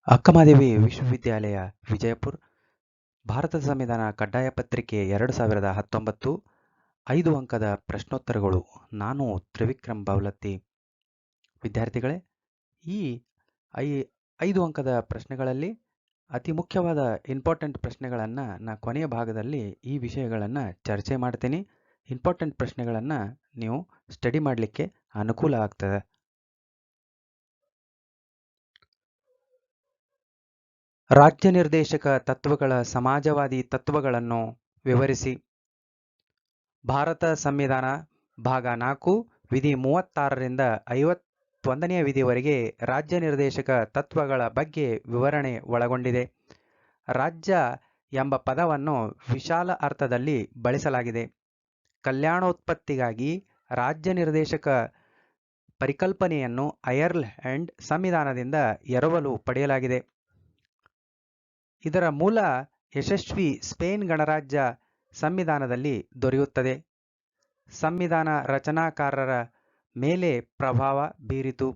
ಅಕ್ಕಮಹಾದೇವಿ ವಿಶ್ವವಿದ್ಯಾಲಯ ವಿಜಯಪುರ ಭಾರತದ ಸಂವಿಧಾನ ಕಡ್ಡಾಯ ಪತ್ರಿಕೆ 2019 5 ಅಂಕದ ಪ್ರಶ್ನೋತ್ತರಗಳು. ನಾನು ತ್ರಿವಿಕ್ರಮ್ ಬವಲತ್ತಿ. ವಿದ್ಯಾರ್ಥಿಗಳೇ, ಈ 5 ಅಂಕದ ಪ್ರಶ್ನೆಗಳಲ್ಲಿ ಅತಿ ಮುಖ್ಯವಾದ ಇಂಪಾರ್ಟೆಂಟ್ ಪ್ರಶ್ನೆಗಳನ್ನು ನಾನು ಕೊನೆಯ ಭಾಗದಲ್ಲಿ ಈ ವಿಷಯಗಳನ್ನು ಚರ್ಚೆ ಮಾಡ್ತೀನಿ. ಇಂಪಾರ್ಟೆಂಟ್ ಪ್ರಶ್ನೆಗಳನ್ನು ನೀವು ಸ್ಟಡಿ ಮಾಡಲಿಕ್ಕೆ ಅನುಕೂಲ ಆಗ್ತದೆ. ರಾಜ್ಯ ನಿರ್ದೇಶಕ ತತ್ವಗಳ ಸಮಾಜವಾದಿ ತತ್ವಗಳನ್ನು ವಿವರಿಸಿ. ಭಾರತ ಸಂವಿಧಾನ ಭಾಗ 4 ವಿಧಿ 36ರಿಂದ 51ನೇ ವಿಧಿವರೆಗೆ ರಾಜ್ಯ ನಿರ್ದೇಶಕ ತತ್ವಗಳ ಬಗ್ಗೆ ವಿವರಣೆ ಒಳಗೊಂಡಿದೆ. ರಾಜ್ಯ ಎಂಬ ಪದವನ್ನು ವಿಶಾಲ ಅರ್ಥದಲ್ಲಿ ಬಳಸಲಾಗಿದೆ. ಕಲ್ಯಾಣೋತ್ಪತ್ತಿಗಾಗಿ ರಾಜ್ಯ ನಿರ್ದೇಶಕ ಪರಿಕಲ್ಪನೆಯನ್ನು ಐರ್ಲೆಂಡ್ ಸಂವಿಧಾನದಿಂದ ಎರವಲು ಪಡೆಯಲಾಗಿದೆ. ಇದರ ಮೂಲ ಯಶಸ್ವಿ ಸ್ಪೇನ್ ಗಣರಾಜ್ಯ ಸಂವಿಧಾನದಲ್ಲಿ ದೊರೆಯುತ್ತದೆ. ಸಂವಿಧಾನ ರಚನಾಕಾರರ ಮೇಲೆ ಪ್ರಭಾವ ಬೀರಿತು.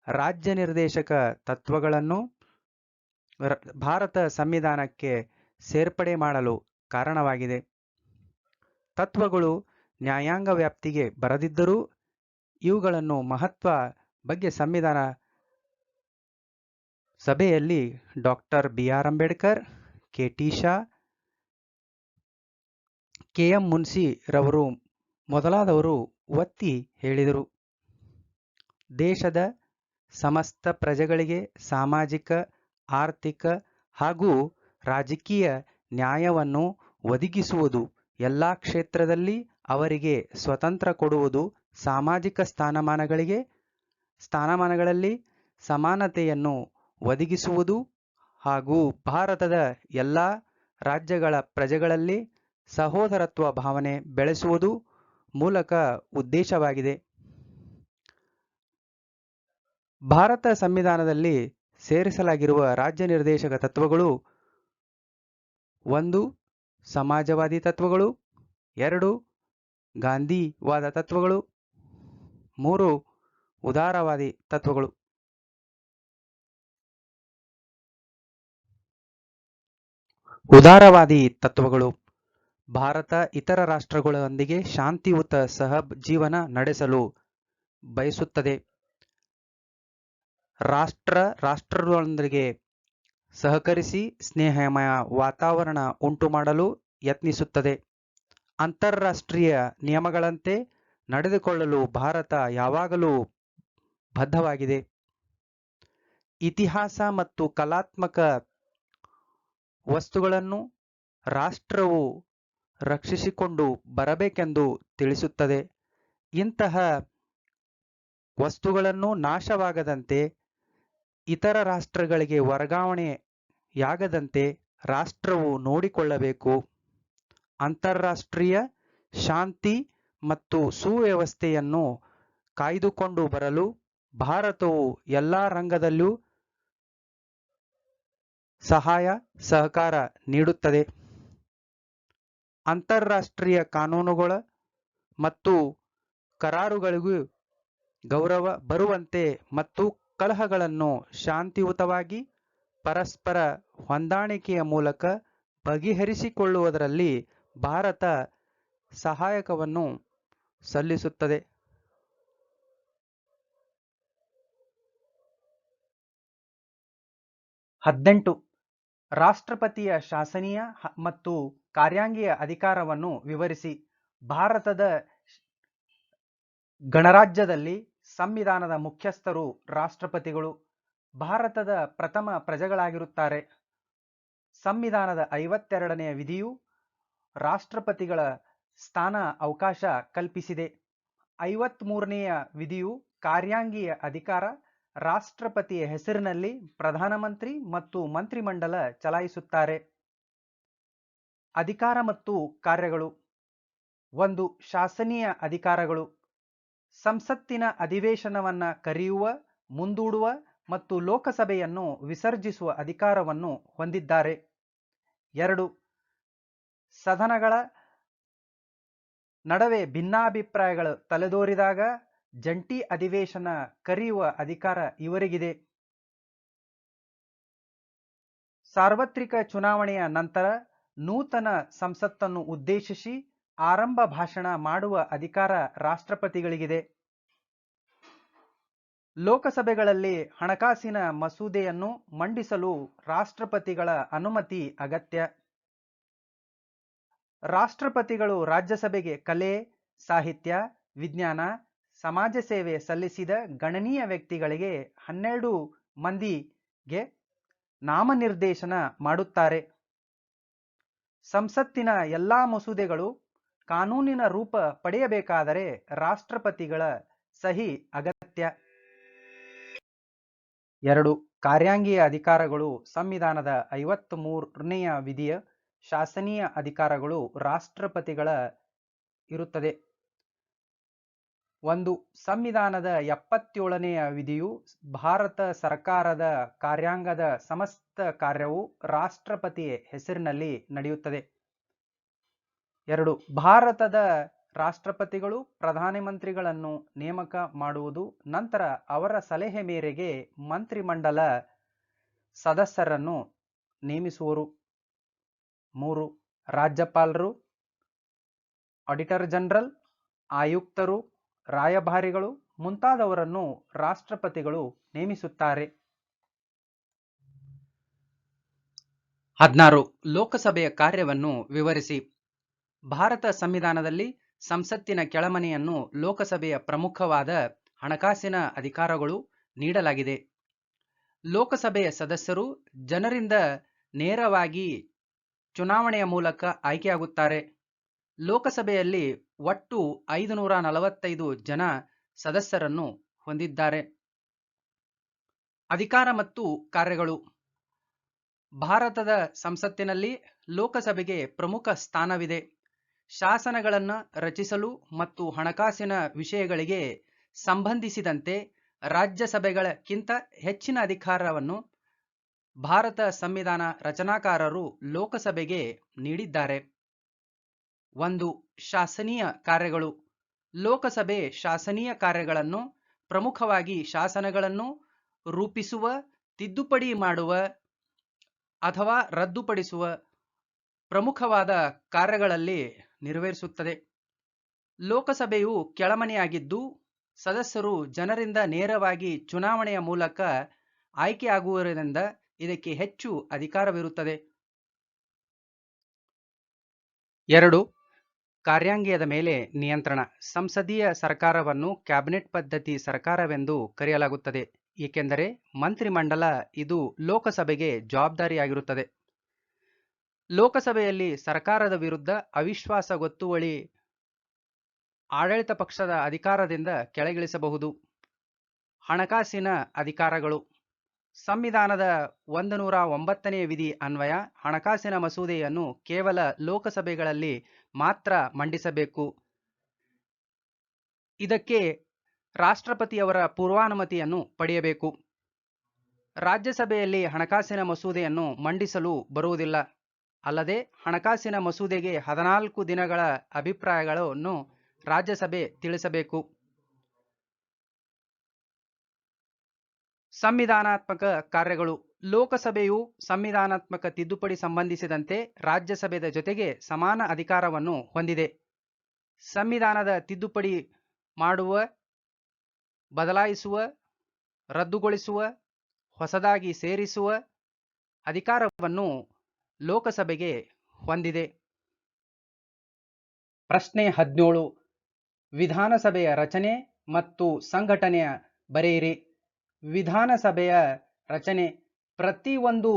ರಾಜ್ಯ ನಿರ್ದೇಶಕ ತತ್ವಗಳನ್ನು ಭಾರತ ಸಂವಿಧಾನಕ್ಕೆ ಸೇರ್ಪಡೆ ಮಾಡಲು ಕಾರಣವಾಗಿದೆ. ತತ್ವಗಳು ನ್ಯಾಯಾಂಗ ವ್ಯಾಪ್ತಿಗೆ ಬರದಿದ್ದರೂ ಇವುಗಳನ್ನು ಮಹತ್ವ ಬಗ್ಗೆ ಸಂವಿಧಾನ ಸಭೆಯಲ್ಲಿ doctor B R. Ambedkar, K T. Shah, K M. Munshi ರವರು ಮೊದಲಾದವರು ಒತ್ತಿ ಹೇಳಿದರು. ದೇಶದ ಸಮಸ್ತ ಪ್ರಜೆಗಳಿಗೆ ಸಾಮಾಜಿಕ, ಆರ್ಥಿಕ ಹಾಗೂ ರಾಜಕೀಯ ನ್ಯಾಯವನ್ನು ಒದಗಿಸುವುದು, ಎಲ್ಲ ಕ್ಷೇತ್ರದಲ್ಲಿ ಅವರಿಗೆ ಸ್ವಾತಂತ್ರ್ಯ ಕೊಡುವುದು, ಸಾಮಾಜಿಕ ಸ್ಥಾನಮಾನಗಳಲ್ಲಿ ಸಮಾನತೆಯನ್ನು ಒದಗಿಸುವುದು ಹಾಗೂ ಭಾರತದ ಎಲ್ಲ ರಾಜ್ಯಗಳ ಪ್ರಜೆಗಳಲ್ಲಿ ಸಹೋದರತ್ವ ಭಾವನೆ ಬೆಳೆಸುವುದು ಮೂಲಕ ಉದ್ದೇಶವಾಗಿದೆ. ಭಾರತ ಸಂವಿಧಾನದಲ್ಲಿ ಸೇರಿಸಲಾಗಿರುವ ರಾಜ್ಯ ನಿರ್ದೇಶಕ ತತ್ವಗಳು: 1. ಸಮಾಜವಾದಿ ತತ್ವಗಳು. 2. ಗಾಂಧಿವಾದ ತತ್ವಗಳು. 3. ಉದಾರವಾದಿ ತತ್ವಗಳು. ಉದಾರವಾದಿ ತತ್ವಗಳು: ಭಾರತ ಇತರ ರಾಷ್ಟ್ರಗಳೊಂದಿಗೆ ಶಾಂತಿಯುತ ಸಹಜೀವನ ನಡೆಸಲು ಬಯಸುತ್ತದೆ. ರಾಷ್ಟ್ರಗಳೊಂದಿಗೆ ಸಹಕರಿಸಿ ಸ್ನೇಹಮಯ ವಾತಾವರಣ ಉಂಟುಮಾಡಲು ಯತ್ನಿಸುತ್ತದೆ. ಅಂತಾರಾಷ್ಟ್ರೀಯ ನಿಯಮಗಳಂತೆ ನಡೆದುಕೊಳ್ಳಲು ಭಾರತ ಯಾವಾಗಲೂ ಬದ್ಧವಾಗಿದೆ. ಇತಿಹಾಸ ಮತ್ತು ಕಲಾತ್ಮಕ ವಸ್ತುಗಳನ್ನು ರಾಷ್ಟ್ರವು ರಕ್ಷಿಸಿಕೊಂಡು ಬರಬೇಕೆಂದು ತಿಳಿಸುತ್ತದೆ. ಇಂತಹ ವಸ್ತುಗಳನ್ನು ನಾಶವಾಗದಂತೆ, ಇತರ ರಾಷ್ಟ್ರಗಳಿಗೆ ವರ್ಗಾವಣೆಯಾಗದಂತೆ ರಾಷ್ಟ್ರವು ನೋಡಿಕೊಳ್ಳಬೇಕು. ಅಂತಾರಾಷ್ಟ್ರೀಯ ಶಾಂತಿ ಮತ್ತು ಸುವ್ಯವಸ್ಥೆಯನ್ನು ಕಾಯ್ದುಕೊಂಡು ಬರಲು ಭಾರತವು ಎಲ್ಲ ರಂಗದಲ್ಲೂ ಸಹಕಾರ ನೀಡುತ್ತದೆ. ಅಂತಾರಾಷ್ಟ್ರೀಯ ಕಾನೂನುಗಳು ಮತ್ತು ಕರಾರುಗಳಿಗೂ ಗೌರವ ಬರುವಂತೆ ಮತ್ತು ಕಲಹಗಳನ್ನು ಶಾಂತಿಯುತವಾಗಿ ಪರಸ್ಪರ ಹೊಂದಾಣಿಕೆಯ ಮೂಲಕ ಬಗೆಹರಿಸಿಕೊಳ್ಳುವುದರಲ್ಲಿ ಭಾರತ ಸಹಕಾರವನ್ನು ಸಲ್ಲಿಸುತ್ತದೆ. 18. ರಾಷ್ಟ್ರಪತಿಯ ಶಾಸನೀಯ ಮತ್ತು ಕಾರ್ಯಾಂಗೀಯ ಅಧಿಕಾರವನ್ನು ವಿವರಿಸಿ. ಭಾರತದ ಗಣರಾಜ್ಯದಲ್ಲಿ ಸಂವಿಧಾನದ ಮುಖ್ಯಸ್ಥರು ರಾಷ್ಟ್ರಪತಿಗಳು ಭಾರತದ ಪ್ರಥಮ ಪ್ರಜೆಗಳಾಗಿರುತ್ತಾರೆ. ಸಂವಿಧಾನದ 52ನೇ ವಿಧಿಯು ರಾಷ್ಟ್ರಪತಿಗಳ ಸ್ಥಾನ ಅವಕಾಶ ಕಲ್ಪಿಸಿದೆ. 53ನೇ ವಿಧಿಯು ಕಾರ್ಯಾಂಗೀಯ ಅಧಿಕಾರ ರಾಷ್ಟ್ರಪತಿಯ ಹೆಸರಿನಲ್ಲಿ ಪ್ರಧಾನಮಂತ್ರಿ ಮತ್ತು ಮಂತ್ರಿಮಂಡಲ ಚಲಾಯಿಸುತ್ತಾರೆ. ಅಧಿಕಾರ ಮತ್ತು ಕಾರ್ಯಗಳು: 1. ಶಾಸನೀಯ ಅಧಿಕಾರಗಳು: ಸಂಸತ್ತಿನ ಅಧಿವೇಶನವನ್ನು ಕರೆಯುವ, ಮುಂದೂಡುವ ಮತ್ತು ಲೋಕಸಭೆಯನ್ನು ವಿಸರ್ಜಿಸುವ ಅಧಿಕಾರವನ್ನು ಹೊಂದಿದ್ದಾರೆ. 2. ಸದನಗಳ ನಡುವೆ ಭಿನ್ನಾಭಿಪ್ರಾಯಗಳು ತಲೆದೋರಿದಾಗ ಜಂಟಿ ಅಧಿವೇಶನ ಕರೆಯುವ ಅಧಿಕಾರ ಇವರಿಗಿದೆ. ಸಾರ್ವತ್ರಿಕ ಚುನಾವಣೆಯ ನಂತರ ನೂತನ ಸಂಸತ್ತನ್ನು ಉದ್ದೇಶಿಸಿ ಆರಂಭ ಭಾಷಣ ಮಾಡುವ ಅಧಿಕಾರ ರಾಷ್ಟ್ರಪತಿಗಳಿಗಿದೆ. ಲೋಕಸಭೆಗಳಲ್ಲಿ ಹಣಕಾಸಿನ ಮಸೂದೆಯನ್ನು ಮಂಡಿಸಲು ರಾಷ್ಟ್ರಪತಿಗಳ ಅನುಮತಿ ಅಗತ್ಯ. ರಾಷ್ಟ್ರಪತಿಗಳು ರಾಜ್ಯಸಭೆಗೆ ಕಲೆ, ಸಾಹಿತ್ಯ, ವಿಜ್ಞಾನ, ಸಮಾಜ ಸೇವೆ ಸಲ್ಲಿಸಿದ ಗಣನೀಯ ವ್ಯಕ್ತಿಗಳಿಗೆ 12 ಮಂದಿಗೆ ನಾಮನಿರ್ದೇಶನ ಮಾಡುತ್ತಾರೆ. ಸಂಸತ್ತಿನ ಎಲ್ಲಾ ಮಸೂದೆಗಳು ಕಾನೂನಿನ ರೂಪ ಪಡೆಯಬೇಕಾದರೆ ರಾಷ್ಟ್ರಪತಿಗಳ ಸಹಿ ಅಗತ್ಯ. 2. ಕಾರ್ಯಾಂಗೀಯ ಅಧಿಕಾರಗಳು. ಸಂವಿಧಾನದ 53ನೇ ವಿಧಿಯ ಶಾಸನೀಯ ಅಧಿಕಾರಗಳು ರಾಷ್ಟ್ರಪತಿಗಳ ಇರುತ್ತದೆ. 1. ಸಂವಿಧಾನದ 77ನೇ ವಿಧಿಯು ಭಾರತ ಸರ್ಕಾರದ ಕಾರ್ಯಾಂಗದ ಸಮಸ್ತ ಕಾರ್ಯವು ರಾಷ್ಟ್ರಪತಿ ಹೆಸರಿನಲ್ಲಿ ನಡೆಯುತ್ತದೆ. 2. ಭಾರತದ ರಾಷ್ಟ್ರಪತಿಗಳು ಪ್ರಧಾನಮಂತ್ರಿಗಳನ್ನು ನೇಮಕ ಮಾಡುವುದು, ನಂತರ ಅವರ ಸಲಹೆ ಮೇರೆಗೆ ಮಂತ್ರಿಮಂಡಲ ಸದಸ್ಯರನ್ನು ನೇಮಿಸುವರು. 3. ರಾಜ್ಯಪಾಲರು, ಆಡಿಟರ್ ಜನರಲ್, ಆಯುಕ್ತರು, ರಾಯಭಾರಿಗಳು ಮುಂತಾದವರನ್ನು ರಾಷ್ಟ್ರಪತಿಗಳು ನೇಮಿಸುತ್ತಾರೆ. 16. ಲೋಕಸಭೆಯ ಕಾರ್ಯವನ್ನು ವಿವರಿಸಿ. ಭಾರತ ಸಂವಿಧಾನದಲ್ಲಿ ಸಂಸತ್ತಿನ ಕೆಳಮನೆಯನ್ನು ಲೋಕಸಭೆಯ ಪ್ರಮುಖವಾದ ಹಣಕಾಸಿನ ಅಧಿಕಾರಗಳು ನೀಡಲಾಗಿದೆ. ಲೋಕಸಭೆಯ ಸದಸ್ಯರು ಜನರಿಂದ ನೇರವಾಗಿ ಚುನಾವಣೆಯ ಮೂಲಕ ಆಯ್ಕೆಯಾಗುತ್ತಾರೆ. ಲೋಕಸಭೆಯಲ್ಲಿ ಒಟ್ಟು 545 ಜನ ಸದಸ್ಯರನ್ನು ಹೊಂದಿದ್ದಾರೆ. ಅಧಿಕಾರ ಮತ್ತು ಕಾರ್ಯಗಳು. ಭಾರತದ ಸಂಸತ್ತಿನಲ್ಲಿ ಲೋಕಸಭೆಗೆ ಪ್ರಮುಖ ಸ್ಥಾನವಿದೆ. ಶಾಸನಗಳನ್ನು ರಚಿಸಲು ಮತ್ತು ಹಣಕಾಸಿನ ವಿಷಯಗಳಿಗೆ ಸಂಬಂಧಿಸಿದಂತೆ ರಾಜ್ಯಸಭೆಗಳಕ್ಕಿಂತ ಹೆಚ್ಚಿನ ಅಧಿಕಾರವನ್ನು ಭಾರತ ಸಂವಿಧಾನ ರಚನಾಕಾರರು ಲೋಕಸಭೆಗೆ ನೀಡಿದ್ದಾರೆ. 1. ಶಾಸನೀಯ ಕಾರ್ಯಗಳು. ಲೋಕಸಭೆ ಶಾಸನೀಯ ಕಾರ್ಯಗಳನ್ನು ಪ್ರಮುಖವಾಗಿ ಶಾಸನಗಳನ್ನು ರೂಪಿಸುವ, ತಿದ್ದುಪಡಿ ಮಾಡುವ ಅಥವಾ ರದ್ದುಪಡಿಸುವ ಪ್ರಮುಖವಾದ ಕಾರ್ಯಗಳಲ್ಲಿ ನಿರ್ವಹಿಸುತ್ತದೆ. ಲೋಕಸಭೆಯು ಕೆಳಮನೆಯಾಗಿದ್ದು ಸದಸ್ಯರು ಜನರಿಂದ ನೇರವಾಗಿ ಚುನಾವಣೆಯ ಮೂಲಕ ಆಯ್ಕೆಯಾಗುವುದರಿಂದ ಇದಕ್ಕೆ ಹೆಚ್ಚು ಅಧಿಕಾರವಿರುತ್ತದೆ. 2. ಕಾರ್ಯಾಂಗೀಯದ ಮೇಲೆ ನಿಯಂತ್ರಣ. ಸಂಸದೀಯ ಸರ್ಕಾರವನ್ನು ಕ್ಯಾಬಿನೆಟ್ ಪದ್ಧತಿ ಸರ್ಕಾರವೆಂದು ಕರೆಯಲಾಗುತ್ತದೆ, ಏಕೆಂದರೆ ಮಂತ್ರಿಮಂಡಲ ಇದು ಲೋಕಸಭೆಗೆ ಜವಾಬ್ದಾರಿಯಾಗಿರುತ್ತದೆ. ಲೋಕಸಭೆಯಲ್ಲಿ ಸರ್ಕಾರದ ವಿರುದ್ಧ ಅವಿಶ್ವಾಸ ಗೊತ್ತುವಳಿ ಆಡಳಿತ ಪಕ್ಷದ ಅಧಿಕಾರದಿಂದ ಕೆಳಗಿಳಿಸಬಹುದು. ಹಣಕಾಸಿನ ಅಧಿಕಾರಗಳು. ಸಂವಿಧಾನದ 109ನೇ ವಿಧಿ ಅನ್ವಯ ಹಣಕಾಸಿನ ಮಸೂದೆಯನ್ನು ಕೇವಲ ಲೋಕಸಭೆಗಳಲ್ಲಿ ಮಾತ್ರ ಮಂಡಿಸಬೇಕು. ಇದಕ್ಕೆ ರಾಷ್ಟ್ರಪತಿಯವರ ಪೂರ್ವಾನುಮತಿಯನ್ನು ಪಡೆಯಬೇಕು. ರಾಜ್ಯಸಭೆಯಲ್ಲಿ ಹಣಕಾಸಿನ ಮಸೂದೆಯನ್ನು ಮಂಡಿಸಲು ಬರುವುದಿಲ್ಲ. ಅಲ್ಲದೆ ಹಣಕಾಸಿನ ಮಸೂದೆಗೆ 14 ದಿನಗಳ ಅಭಿಪ್ರಾಯಗಳನ್ನು ರಾಜ್ಯಸಭೆ ತಿಳಿಸಬೇಕು. ಸಂವಿಧಾನಾತ್ಮಕ ಕಾರ್ಯಗಳು. ಲೋಕಸಭೆಯು ಸಂವಿಧಾನಾತ್ಮಕ ತಿದ್ದುಪಡಿ ಸಂಬಂಧಿಸಿದಂತೆ ರಾಜ್ಯಸಭೆಯ ಜೊತೆಗೆ ಸಮಾನ ಅಧಿಕಾರವನ್ನು ಹೊಂದಿದೆ. ಸಂವಿಧಾನದ ತಿದ್ದುಪಡಿ ಮಾಡುವ, ಬದಲಾಯಿಸುವ, ರದ್ದುಗೊಳಿಸುವ, ಹೊಸದಾಗಿ ಸೇರಿಸುವ ಅಧಿಕಾರವನ್ನು ಲೋಕಸಭೆಗೆ ಹೊಂದಿದೆ. ಪ್ರಶ್ನೆ 17. ವಿಧಾನಸಭೆಯ ರಚನೆ ಮತ್ತು ಸಂಘಟನೆಯ ಬರೆಯಿರಿ. ವಿಧಾನಸಭೆಯ ರಚನೆ. ಪ್ರತಿಯೊಂದು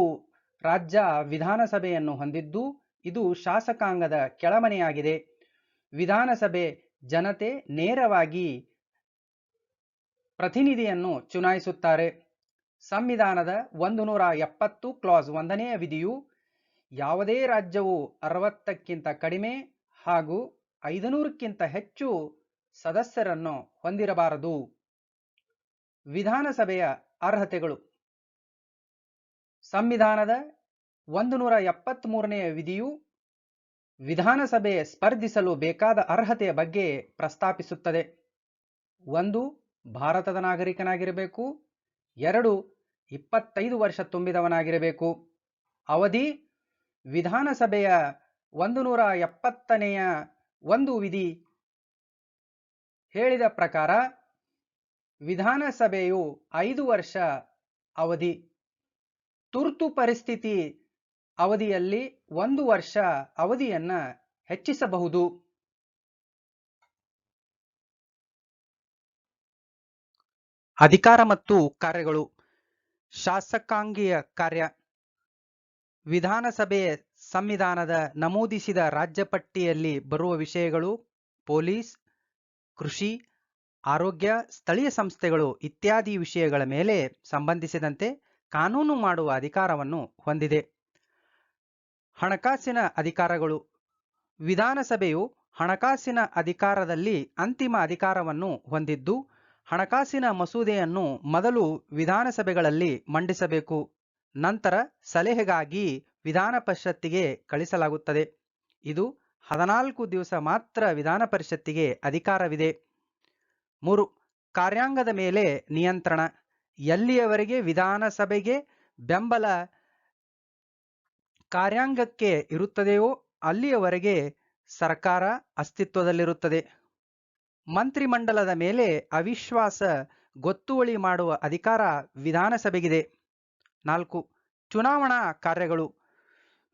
ರಾಜ್ಯ ವಿಧಾನಸಭೆಯನ್ನು ಹೊಂದಿದ್ದು ಇದು ಶಾಸಕಾಂಗದ ಕೆಳಮನೆಯಾಗಿದೆ. ವಿಧಾನಸಭೆ ಜನತೆ ನೇರವಾಗಿ ಪ್ರತಿನಿಧಿಯನ್ನು ಚುನಾಯಿಸುತ್ತಾರೆ. ಸಂವಿಧಾನದ 170 ಕ್ಲಾಸ್ 1ನೇ ವಿಧಿಯು ಯಾವುದೇ ರಾಜ್ಯವು 60ಕ್ಕಿಂತ ಕಡಿಮೆ ಹಾಗೂ 500ಕ್ಕಿಂತ ಹೆಚ್ಚು ಸದಸ್ಯರನ್ನು ಹೊಂದಿರಬಾರದು. ವಿಧಾನಸಭೆಯ ಅರ್ಹತೆಗಳು. ಸಂವಿಧಾನದ 173ನೇ ವಿಧಿಯು ವಿಧಾನಸಭೆ ಸ್ಪರ್ಧಿಸಲು ಬೇಕಾದ ಅರ್ಹತೆಯ ಬಗ್ಗೆ ಪ್ರಸ್ತಾಪಿಸುತ್ತದೆ. 1. ಭಾರತದ ನಾಗರಿಕನಾಗಿರಬೇಕು. 2. 25 ವರ್ಷ ತುಂಬಿದವನಾಗಿರಬೇಕು. ಅವಧಿ ವಿಧಾನಸಭೆಯ 170ನೆಯ ಒಂದು ವಿಧಿ ಹೇಳಿದ ಪ್ರಕಾರ ವಿಧಾನಸಭೆಯು 5 ವರ್ಷ ಅವಧಿ, ತುರ್ತು ಪರಿಸ್ಥಿತಿ ಅವಧಿಯಲ್ಲಿ 1 ವರ್ಷ ಅವಧಿಯನ್ನು ಹೆಚ್ಚಿಸಬಹುದು. ಅಧಿಕಾರ ಮತ್ತು ಕಾರ್ಯಗಳು. ಶಾಸಕಾಂಗೀಯ ಕಾರ್ಯ. ವಿಧಾನಸಭೆ ಸಂವಿಧಾನದ ನಮೂದಿಸಿದ ರಾಜ್ಯ ಪಟ್ಟಿಯಲ್ಲಿ ಬರುವ ವಿಷಯಗಳು ಪೊಲೀಸ್, ಕೃಷಿ, ಆರೋಗ್ಯ, ಸ್ಥಳೀಯ ಸಂಸ್ಥೆಗಳು ಇತ್ಯಾದಿ ವಿಷಯಗಳ ಮೇಲೆ ಸಂಬಂಧಿಸಿದಂತೆ ಕಾನೂನು ಮಾಡುವ ಅಧಿಕಾರವನ್ನು ಹೊಂದಿದೆ. ಹಣಕಾಸಿನ ಅಧಿಕಾರಗಳು. ವಿಧಾನಸಭೆಯು ಹಣಕಾಸಿನ ಅಧಿಕಾರದಲ್ಲಿ ಅಂತಿಮ ಅಧಿಕಾರವನ್ನು ಹೊಂದಿದ್ದು, ಹಣಕಾಸಿನ ಮಸೂದೆಯನ್ನು ಮೊದಲು ವಿಧಾನಸಭೆಗಳಲ್ಲಿ ಮಂಡಿಸಬೇಕು. ನಂತರ ಸಲಹೆಗಾಗಿ ವಿಧಾನ ಪರಿಷತ್ತಿಗೆ ಕಳಿಸಲಾಗುತ್ತದೆ. ಇದು 14 ದಿವಸ ಮಾತ್ರ ವಿಧಾನ ಪರಿಷತ್ತಿಗೆ ಅಧಿಕಾರವಿದೆ. 3. ಕಾರ್ಯಾಂಗದ ಮೇಲೆ ನಿಯಂತ್ರಣ. ಎಲ್ಲಿಯವರೆಗೆ ವಿಧಾನಸಭೆಗೆ ಬೆಂಬಲ ಕಾರ್ಯಾಂಗಕ್ಕೆ ಇರುತ್ತದೆಯೋ ಅಲ್ಲಿಯವರೆಗೆ ಸರ್ಕಾರ ಅಸ್ತಿತ್ವದಲ್ಲಿರುತ್ತದೆ. ಮಂತ್ರಿಮಂಡಲದ ಮೇಲೆ ಅವಿಶ್ವಾಸ ಗೊತ್ತುವಳಿ ಮಾಡುವ ಅಧಿಕಾರ ವಿಧಾನಸಭೆಗಿದೆ. 4. ಚುನಾವಣಾ ಕಾರ್ಯಗಳು.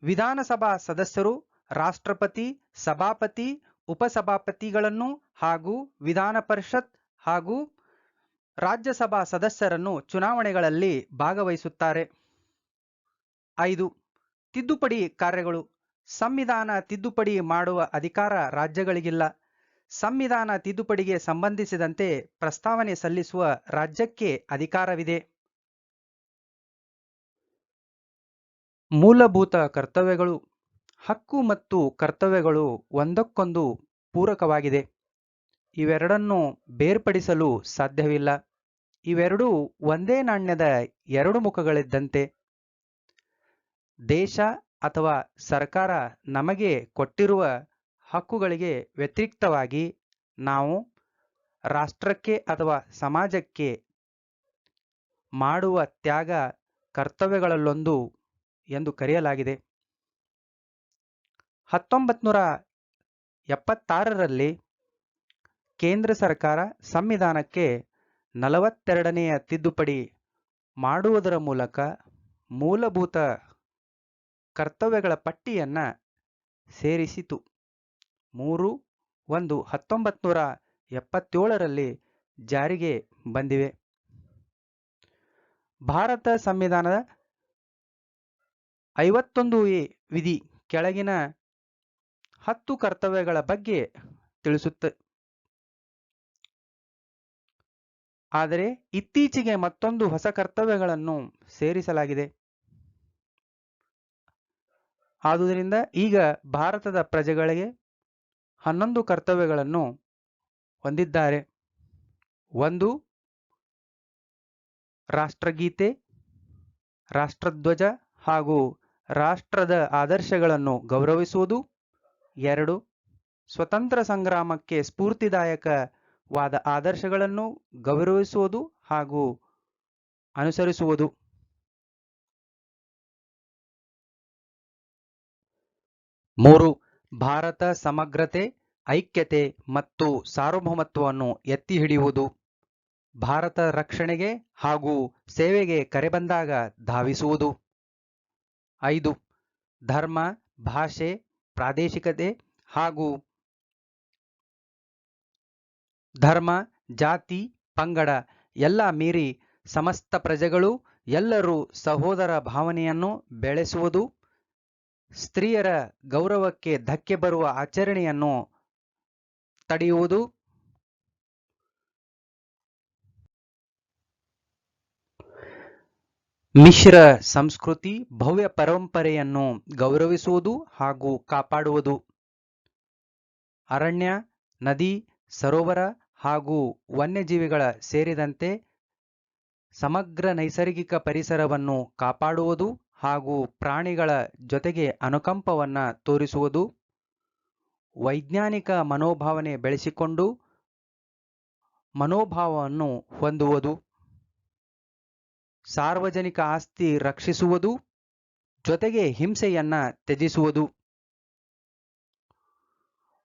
ವಿಧಾನಸಭಾ ಸದಸ್ಯರು ರಾಷ್ಟ್ರಪತಿ, ಸಭಾಪತಿ, ಉಪಸಭಾಪತಿಗಳನ್ನು ಹಾಗೂ ವಿಧಾನ ಪರಿಷತ್ ಹಾಗೂ ರಾಜ್ಯಸಭಾ ಸದಸ್ಯರನ್ನು ಚುನಾವಣೆಗಳಲ್ಲಿ ಭಾಗವಹಿಸುತ್ತಾರೆ. 5. ತಿದ್ದುಪಡಿ ಕಾರ್ಯಗಳು. ಸಂವಿಧಾನ ತಿದ್ದುಪಡಿ ಮಾಡುವ ಅಧಿಕಾರ ರಾಜ್ಯಗಳಿಗಿಲ್ಲ. ಸಂವಿಧಾನ ತಿದ್ದುಪಡಿಗೆ ಸಂಬಂಧಿಸಿದಂತೆ ಪ್ರಸ್ತಾವನೆ ಸಲ್ಲಿಸುವ ರಾಜ್ಯಕ್ಕೆ ಅಧಿಕಾರವಿದೆ. ಮೂಲಭೂತ ಕರ್ತವ್ಯಗಳು. ಹಕ್ಕು ಮತ್ತು ಕರ್ತವ್ಯಗಳು ಒಂದಕ್ಕೊಂದು ಪೂರಕವಾಗಿದೆ. ಇವೆರಡನ್ನು ಬೇರ್ಪಡಿಸಲು ಸಾಧ್ಯವಿಲ್ಲ. ಇವೆರಡೂ ಒಂದೇ ನಾಣ್ಯದ ಎರಡು ಮುಖಗಳಿದ್ದಂತೆ. ದೇಶ ಅಥವಾ ಸರ್ಕಾರ ನಮಗೆ ಕೊಟ್ಟಿರುವ ಹಕ್ಕುಗಳಿಗೆ ವ್ಯತಿರಿಕ್ತವಾಗಿ ನಾವು ರಾಷ್ಟ್ರಕ್ಕೆ ಅಥವಾ ಸಮಾಜಕ್ಕೆ ಮಾಡುವ ತ್ಯಾಗ ಕರ್ತವ್ಯಗಳಲ್ಲೊಂದು ಎಂದು ಕರೆಯಲಾಗಿದೆ. 1976ರಲ್ಲಿ ಕೇಂದ್ರ ಸರ್ಕಾರ ಸಂವಿಧಾನಕ್ಕೆ 42ನೆಯ ತಿದ್ದುಪಡಿ ಮಾಡುವುದರ ಮೂಲಕ ಮೂಲಭೂತ ಕರ್ತವ್ಯಗಳ ಪಟ್ಟಿಯನ್ನು ಸೇರಿಸಿತು. 3/1/1977ರಲ್ಲಿ ಜಾರಿಗೆ ಬಂದಿವೆ. ಭಾರತ ಸಂವಿಧಾನದ 51ಎ ವಿಧಿ ಕೆಳಗಿನ 10 ಕರ್ತವ್ಯಗಳ ಬಗ್ಗೆ ತಿಳಿಸುತ್ತೆ. ಆದರೆ ಇತ್ತೀಚೆಗೆ ಮತ್ತೊಂದು ಹೊಸ ಕರ್ತವ್ಯಗಳನ್ನು ಸೇರಿಸಲಾಗಿದೆ. ಆದುದರಿಂದ ಈಗ ಭಾರತದ ಪ್ರಜೆಗಳಿಗೆ 11 ಕರ್ತವ್ಯಗಳನ್ನು ಹೊಂದಿದ್ದಾರೆ. 1. ರಾಷ್ಟ್ರಗೀತೆ, ರಾಷ್ಟ್ರಧ್ವಜ ಹಾಗೂ ರಾಷ್ಟ್ರದ ಆದರ್ಶಗಳನ್ನು ಗೌರವಿಸುವುದು. 2. ಸ್ವತಂತ್ರ ಸಂಗ್ರಾಮಕ್ಕೆ ಸ್ಫೂರ್ತಿದಾಯಕವಾದ ಆದರ್ಶಗಳನ್ನು ಗೌರವಿಸುವುದು ಹಾಗೂ ಅನುಸರಿಸುವುದು. 3. ಭಾರತ ಸಮಗ್ರತೆ, ಐಕ್ಯತೆ ಮತ್ತು ಸಾರ್ವಭೌಮತ್ವವನ್ನು ಎತ್ತಿ ಹಿಡಿಯುವುದು. ಭಾರತ ರಕ್ಷಣೆಗೆ ಹಾಗೂ ಸೇವೆಗೆ ಕರೆಬಂದಾಗ ಧಾವಿಸುವುದು. 5. ಧರ್ಮ, ಭಾಷೆ, ಪ್ರಾದೇಶಿಕತೆ ಹಾಗೂ ಧರ್ಮ, ಜಾತಿ, ಪಂಗಡ ಎಲ್ಲ ಮೀರಿ ಸಮಸ್ತ ಪ್ರಜೆಗಳು ಎಲ್ಲರೂ ಸಹೋದರ ಭಾವನೆಯನ್ನು ಬೆಳೆಸುವುದು. ಸ್ತ್ರೀಯರ ಗೌರವಕ್ಕೆ ಧಕ್ಕೆ ಬರುವ ಆಚರಣೆಯನ್ನು ತಡೆಯುವುದು. ಮಿಶ್ರ ಸಂಸ್ಕೃತಿ, ಭವ್ಯ ಪರಂಪರೆಯನ್ನು ಗೌರವಿಸುವುದು ಹಾಗೂ ಕಾಪಾಡುವುದು. ಅರಣ್ಯ, ನದಿ, ಸರೋವರ ಹಾಗೂ ವನ್ಯಜೀವಿಗಳ ಸೇರಿದಂತೆ ಸಮಗ್ರ ನೈಸರ್ಗಿಕ ಪರಿಸರವನ್ನು ಕಾಪಾಡುವುದು ಹಾಗೂ ಪ್ರಾಣಿಗಳ ಜೊತೆಗೆ ಅನುಕಂಪವನ್ನು ತೋರಿಸುವುದು. ವೈಜ್ಞಾನಿಕ ಮನೋಭಾವನೆ ಬೆಳೆಸಿಕೊಂಡು ಮನೋಭಾವವನ್ನು ಹೊಂದುವುದು. ಸಾರ್ವಜನಿಕ ಆಸ್ತಿ ರಕ್ಷಿಸುವುದು. ಜೊತೆಗೆ ಹಿಂಸೆಯನ್ನ ತ್ಯಜಿಸುವುದು.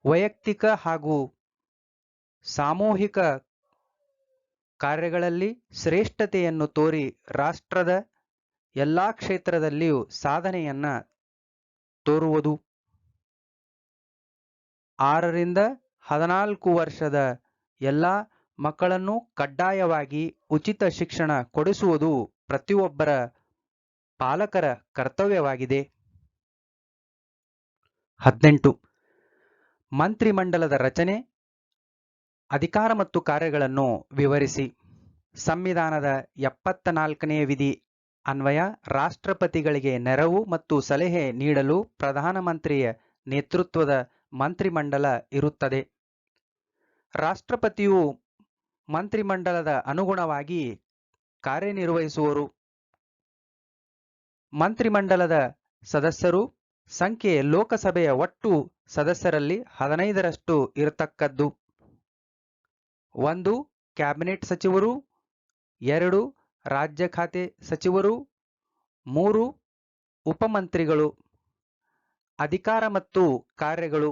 ವೈಯಕ್ತಿಕ ಹಾಗೂ ಸಾಮೂಹಿಕ ಕಾರ್ಯಗಳಲ್ಲಿ ಶ್ರೇಷ್ಠತೆಯನ್ನು ತೋರಿ ರಾಷ್ಟ್ರದ ಎಲ್ಲ ಕ್ಷೇತ್ರದಲ್ಲಿಯೂ ಸಾಧನೆಯನ್ನ ತೋರುವುದು. 6 ರಿಂದ 14 ವರ್ಷದ ಎಲ್ಲ ಮಕ್ಕಳನ್ನು ಕಡ್ಡಾಯವಾಗಿ ಉಚಿತ ಶಿಕ್ಷಣ ಕೊಡಿಸುವುದು ಪ್ರತಿಯೊಬ್ಬರ ಪಾಲಕರ ಕರ್ತವ್ಯವಾಗಿದೆ. 18 ಮಂತ್ರಿಮಂಡಲದ ರಚನೆ, ಅಧಿಕಾರ ಮತ್ತು ಕಾರ್ಯಗಳನ್ನು ವಿವರಿಸಿ. ಸಂವಿಧಾನದ 74ನೇ ವಿಧಿ ಅನ್ವಯ ರಾಷ್ಟ್ರಪತಿಗಳಿಗೆ ನೆರವು ಮತ್ತು ಸಲಹೆ ನೀಡಲು ಪ್ರಧಾನಮಂತ್ರಿಯ ನೇತೃತ್ವದ ಮಂತ್ರಿಮಂಡಲ ಇರುತ್ತದೆ. ರಾಷ್ಟ್ರಪತಿಯು ಮಂತ್ರಿಮಂಡಲದ ಅನುಗುಣವಾಗಿ ಕಾರ್ಯನಿರ್ವಹಿಸುವರು. ಮಂತ್ರಿಮಂಡಲದ ಸದಸ್ಯರು ಸಂಖ್ಯೆ ಲೋಕಸಭೆಯ ಒಟ್ಟು ಸದಸ್ಯರಲ್ಲಿ 15ರಷ್ಟು ಇರತಕ್ಕದ್ದು. 1 ಕ್ಯಾಬಿನೆಟ್ ಸಚಿವರು, 2 ರಾಜ್ಯ ಖಾತೆ ಸಚಿವರು, 3 ಉಪಮಂತ್ರಿಗಳು. ಅಧಿಕಾರ ಮತ್ತು ಕಾರ್ಯಗಳು.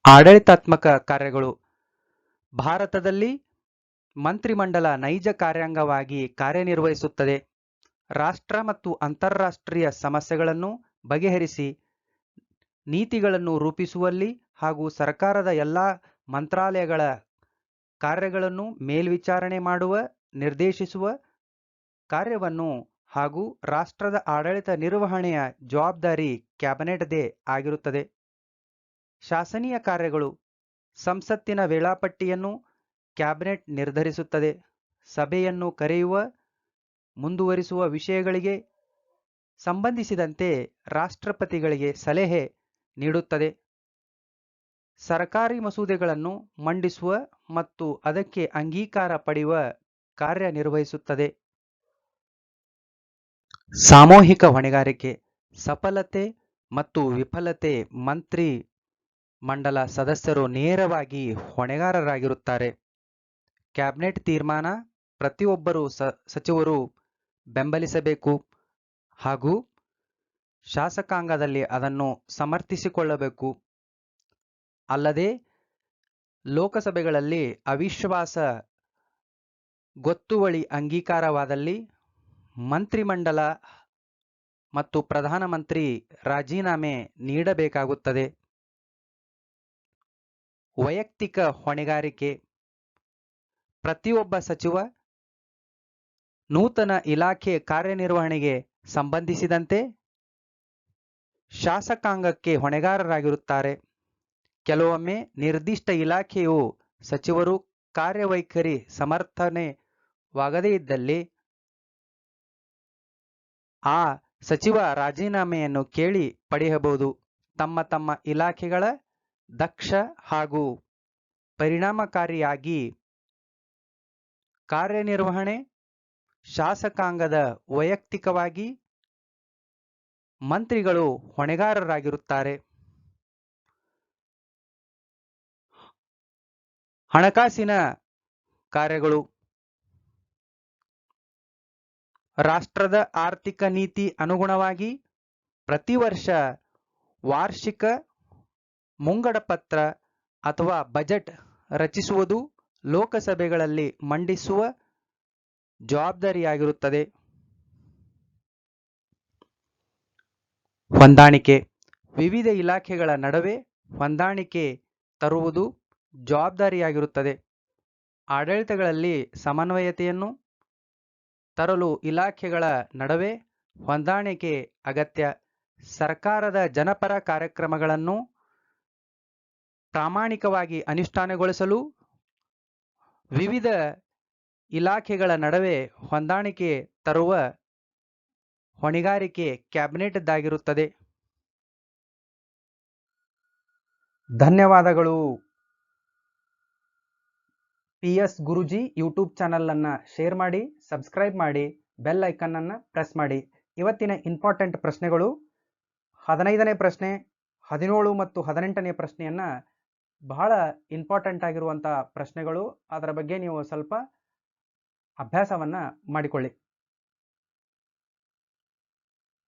ಆಡಳಿತಾತ್ಮಕ ಕಾರ್ಯಗಳು. ಭಾರತದಲ್ಲಿ ಮಂತ್ರಿಮಂಡಲ ನೈಜ ಕಾರ್ಯಾಂಗವಾಗಿ ಕಾರ್ಯನಿರ್ವಹಿಸುತ್ತದೆ. ರಾಷ್ಟ್ರ ಮತ್ತು ಅಂತಾರಾಷ್ಟ್ರೀಯ ಸಮಸ್ಯೆಗಳನ್ನು ಬಗೆಹರಿಸಿ ನೀತಿಗಳನ್ನು ರೂಪಿಸುವಲ್ಲಿ ಹಾಗೂ ಸರ್ಕಾರದ ಎಲ್ಲ ಮಂತ್ರಾಲಯಗಳ ಕಾರ್ಯಗಳನ್ನು ಮೇಲ್ವಿಚಾರಣೆ ಮಾಡುವ, ನಿರ್ದೇಶಿಸುವ ಕಾರ್ಯವನ್ನು ಹಾಗೂ ರಾಷ್ಟ್ರದ ಆಡಳಿತ ನಿರ್ವಹಣೆಯ ಜವಾಬ್ದಾರಿ ಕ್ಯಾಬಿನೆಟ್ದೇ ಆಗಿರುತ್ತದೆ. ಶಾಸನೀಯ ಕಾರ್ಯಗಳು. ಸಂಸತ್ತಿನ ವೇಳಾಪಟ್ಟಿಯನ್ನು ಕ್ಯಾಬಿನೆಟ್ ನಿರ್ಧರಿಸುತ್ತದೆ. ಸಭೆಯನ್ನು ಕರೆಯುವ, ಮುಂದುವರಿಸುವ ವಿಷಯಗಳಿಗೆ ಸಂಬಂಧಿಸಿದಂತೆ ರಾಷ್ಟ್ರಪತಿಗಳಿಗೆ ಸಲಹೆ ನೀಡುತ್ತದೆ. ಸರ್ಕಾರಿ ಮಸೂದೆಗಳನ್ನು ಮಂಡಿಸುವ ಮತ್ತು ಅದಕ್ಕೆ ಅಂಗೀಕಾರ ಪಡೆಯುವ ಕಾರ್ಯನಿರ್ವಹಿಸುತ್ತದೆ. ಸಾಮೂಹಿಕ ಹೊಣೆಗಾರಿಕೆ. ಸಫಲತೆ ಮತ್ತು ವಿಫಲತೆ ಮಂತ್ರಿ ಮಂಡಲ ಸದಸ್ಯರು ನೇರವಾಗಿ ಹೊಣೆಗಾರರಾಗಿರುತ್ತಾರೆ. ಕ್ಯಾಬಿನೆಟ್ ತೀರ್ಮಾನ ಪ್ರತಿಯೊಬ್ಬರು ಸಚಿವರು ಬೆಂಬಲಿಸಬೇಕು ಹಾಗೂ ಶಾಸಕಾಂಗದಲ್ಲಿ ಅದನ್ನು ಸಮರ್ಥಿಸಿಕೊಳ್ಳಬೇಕು. ಅಲ್ಲದೆ ಲೋಕಸಭೆಗಳಲ್ಲಿ ಅವಿಶ್ವಾಸ ಗೊತ್ತುವಳಿ ಅಂಗೀಕಾರವಾದಲ್ಲಿ ಮಂತ್ರಿಮಂಡಲ ಮತ್ತು ಪ್ರಧಾನಮಂತ್ರಿ ರಾಜೀನಾಮೆ ನೀಡಬೇಕಾಗುತ್ತದೆ. ವೈಯಕ್ತಿಕ ಹೊಣೆಗಾರಿಕೆ. ಪ್ರತಿಯೊಬ್ಬ ಸಚಿವ ನೂತನ ಇಲಾಖೆ ಕಾರ್ಯನಿರ್ವಹಣೆಗೆ ಸಂಬಂಧಿಸಿದಂತೆ ಶಾಸಕಾಂಗಕ್ಕೆ ಹೊಣೆಗಾರರಾಗಿರುತ್ತಾರೆ. ಕೆಲವೊಮ್ಮೆ ನಿರ್ದಿಷ್ಟ ಇಲಾಖೆಯು ಸಚಿವರು ಕಾರ್ಯವೈಖರಿ ಸಮರ್ಥನೆವಾಗದೇ ಇದ್ದಲ್ಲಿ ಆ ಸಚಿವ ರಾಜೀನಾಮೆಯನ್ನು ಕೇಳಿ ಪಡೆಯಬಹುದು. ತಮ್ಮ ತಮ್ಮ ಇಲಾಖೆಗಳ ದಕ್ಷ ಹಾಗೂ ಪರಿಣಾಮಕಾರಿಯಾಗಿ ಕಾರ್ಯನಿರ್ವಹಣೆ ಶಾಸಕಾಂಗದ ವೈಯಕ್ತಿಕವಾಗಿ ಮಂತ್ರಿಗಳು ಹೊಣೆಗಾರರಾಗಿರುತ್ತಾರೆ. ಹಣಕಾಸಿನ ಕಾರ್ಯಗಳು. ರಾಷ್ಟ್ರದ ಆರ್ಥಿಕ ನೀತಿ ಅನುಗುಣವಾಗಿ ಪ್ರತಿ ವರ್ಷ ವಾರ್ಷಿಕ ಮುಂಗಡ ಪತ್ರ ಅಥವಾ ಬಜೆಟ್ ರಚಿಸುವುದು ಲೋಕಸಭೆಗಳಲ್ಲಿ ಮಂಡಿಸುವ ಜವಾಬ್ದಾರಿಯಾಗಿರುತ್ತದೆ. ಹೊಂದಾಣಿಕೆ. ವಿವಿಧ ಇಲಾಖೆಗಳ ನಡುವೆ ಹೊಂದಾಣಿಕೆ ತರುವುದು ಜವಾಬ್ದಾರಿಯಾಗಿರುತ್ತದೆ. ಆಡಳಿತಗಳಲ್ಲಿ ಸಮನ್ವಯತೆಯನ್ನು ತರಲು ಇಲಾಖೆಗಳ ನಡುವೆ ಹೊಂದಾಣಿಕೆ ಅಗತ್ಯ. ಸರ್ಕಾರದ ಜನಪರ ಕಾರ್ಯಕ್ರಮಗಳನ್ನು ಪ್ರಾಮಾಣಿಕವಾಗಿ ಅನುಷ್ಠಾನಗೊಳಿಸಲು ವಿವಿಧ ಇಲಾಖೆಗಳ ನಡುವೆ ಹೊಂದಾಣಿಕೆ ತರುವ ಹೊಣೆಗಾರಿಕೆ ಕ್ಯಾಬಿನೆಟ್ದಾಗಿರುತ್ತದೆ. ಧನ್ಯವಾದಗಳು. PS ಗುರುಜಿ ಯೂಟ್ಯೂಬ್ ಚಾನಲನ್ನು ಶೇರ್ ಮಾಡಿ, ಸಬ್ಸ್ಕ್ರೈಬ್ ಮಾಡಿ, ಬೆಲ್ ಐಕನ್ನನ್ನು ಪ್ರೆಸ್ ಮಾಡಿ. ಇವತ್ತಿನ ಇಂಪಾರ್ಟೆಂಟ್ ಪ್ರಶ್ನೆಗಳು 15ನೇ ಪ್ರಶ್ನೆ, 17 ಮತ್ತು 18ನೇ ಪ್ರಶ್ನೆಯನ್ನು ಬಹಳ ಇಂಪಾರ್ಟೆಂಟ್ ಆಗಿರುವಂಥ ಪ್ರಶ್ನೆಗಳು. ಅದರ ಬಗ್ಗೆ ನೀವು ಸ್ವಲ್ಪ ಅಭ್ಯಾಸವನ್ನು ಮಾಡಿಕೊಳ್ಳಿ.